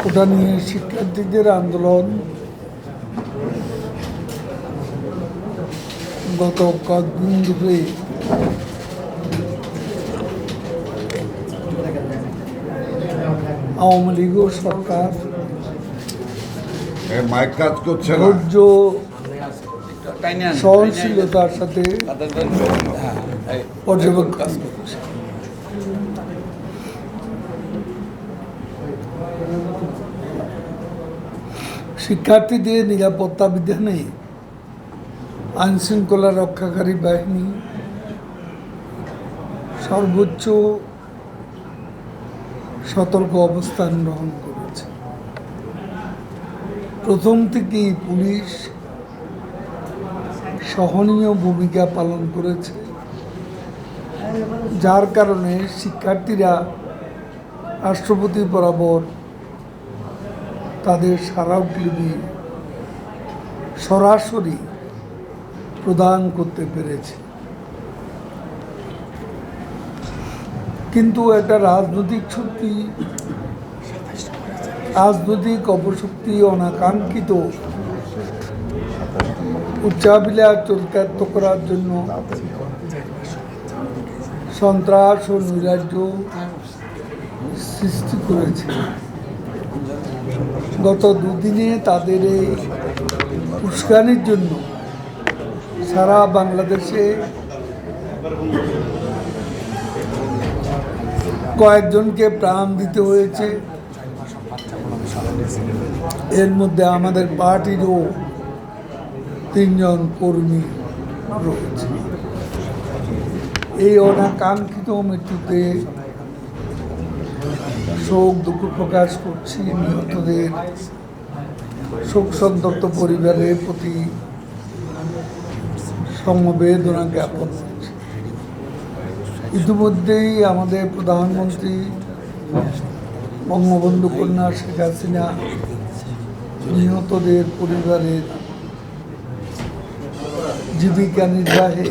ওটা নিয়ে শিক্ষার্থীদের আন্দোলন গত কয়েকদিন ধরে আওয়ামী লীগ ও সরকার ধৈর্য সহনশীলতার সাথে পর্যবেক্ষণ করছে। শিক্ষার্থীদের নিরাপত্তা বিধানে আইনশৃঙ্খলা রক্ষাকারী বাহিনী সর্বোচ্চ সতর্ক অবস্থান গ্রহণ করেছে। প্রথম থেকেই পুলিশ সহনীয় ভূমিকা পালন করেছে, যার কারণে শিক্ষার্থীরা রাষ্ট্রপতি বরাবর তাদের স্মারকলিপি সরাসরি প্রদান করতে পেরেছে। কিন্তু একটা রাজনৈতিক অপশক্তি অনাকাঙ্ক্ষিত উচ্চাভিলাষ চরিতার্থ করার জন্য সন্ত্রাস ও নৈরাজ্য সৃষ্টি করেছে। গত দুদিনে তাদের এই উস্কানির জন্য সারা বাংলাদেশে কয়েকজনকে প্রাণ দিতে হয়েছে। এর মধ্যে আমাদের পার্টিরও 3 জন কর্মী রয়েছে। এই অনাকাঙ্ক্ষিত মৃত্যুতে শোক দুঃখ প্রকাশ করছি। নিহতদের শোক সন্তপ্ত পরিবারের প্রতি সমবেদনা জ্ঞাপন করছি। ইতিমধ্যেই আমাদের প্রধানমন্ত্রী বঙ্গবন্ধু কন্যা শেখ হাসিনা নিহতদের পরিবারের জীবিকা নির্বাহে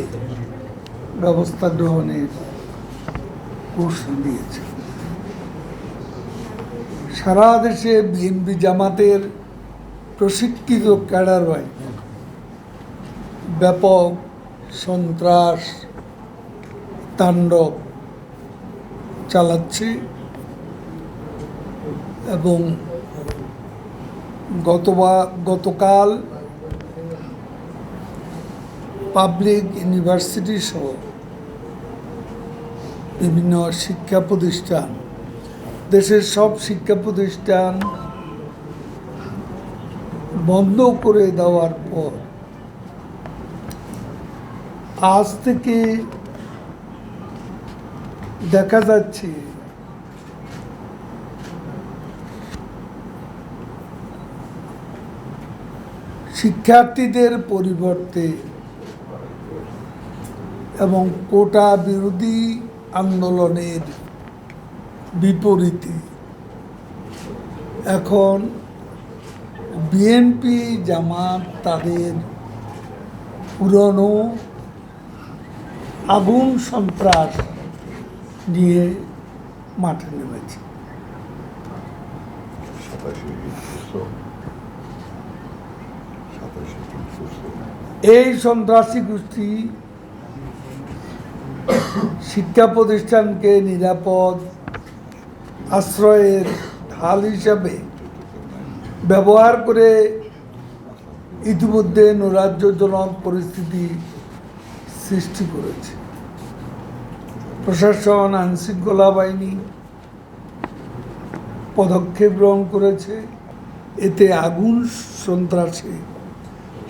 ব্যবস্থা গ্রহণের ঘোষণা দিয়েছে। সারা দেশে বিএনপি জামাতের প্রশিক্ষিত ক্যাডার বাহিনী ব্যাপক সন্ত্রাস তাণ্ডব চালাচ্ছে এবং গতকাল পাবলিক ইউনিভার্সিটি সহ বিভিন্ন শিক্ষা প্রতিষ্ঠান, দেশের সব শিক্ষা প্রতিষ্ঠান বন্ধ করে দেওয়ার পর আজ থেকে দেখা যাচ্ছে শিক্ষার্থীদের পরিবর্তে এবং কোটা বিরোধী আন্দোলনের বিপরীতে এখন বিএনপি জামাত তাদের পুরনো আগুন সন্ত্রাস নিয়ে মাঠে নেমেছে। এই সন্ত্রাসী গোষ্ঠী শিক্ষা প্রতিষ্ঠানকে নিরাপদ আশ্রয়ের ঢাল হিসাবে ব্যবহার করে ইতিমধ্যে নৈরাজ্যজনক পরিস্থিতি সৃষ্টি করেছে। প্রশাসন, আইনশৃঙ্খলা বাহিনী পদক্ষেপ গ্রহণ করেছে। এতে আগুন সন্ত্রাসে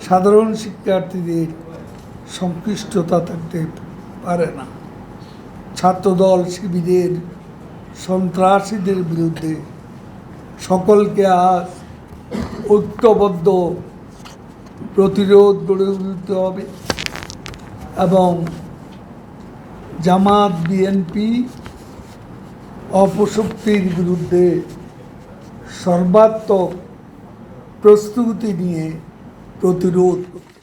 সাধারণ শিক্ষার্থীদের সংশ্লিষ্টতা থাকতে পারে না। ছাত্রদল শিবিরের সন্ত্রাসীদের বিরুদ্ধে সকলকে আজ ঐক্যবদ্ধ প্রতিরোধ গড়ে তুলতে হবে এবং জামাত বিএনপি অপশক্তির বিরুদ্ধে সর্বাত্মক প্রস্তুতি নিয়ে প্রতিরোধ করতে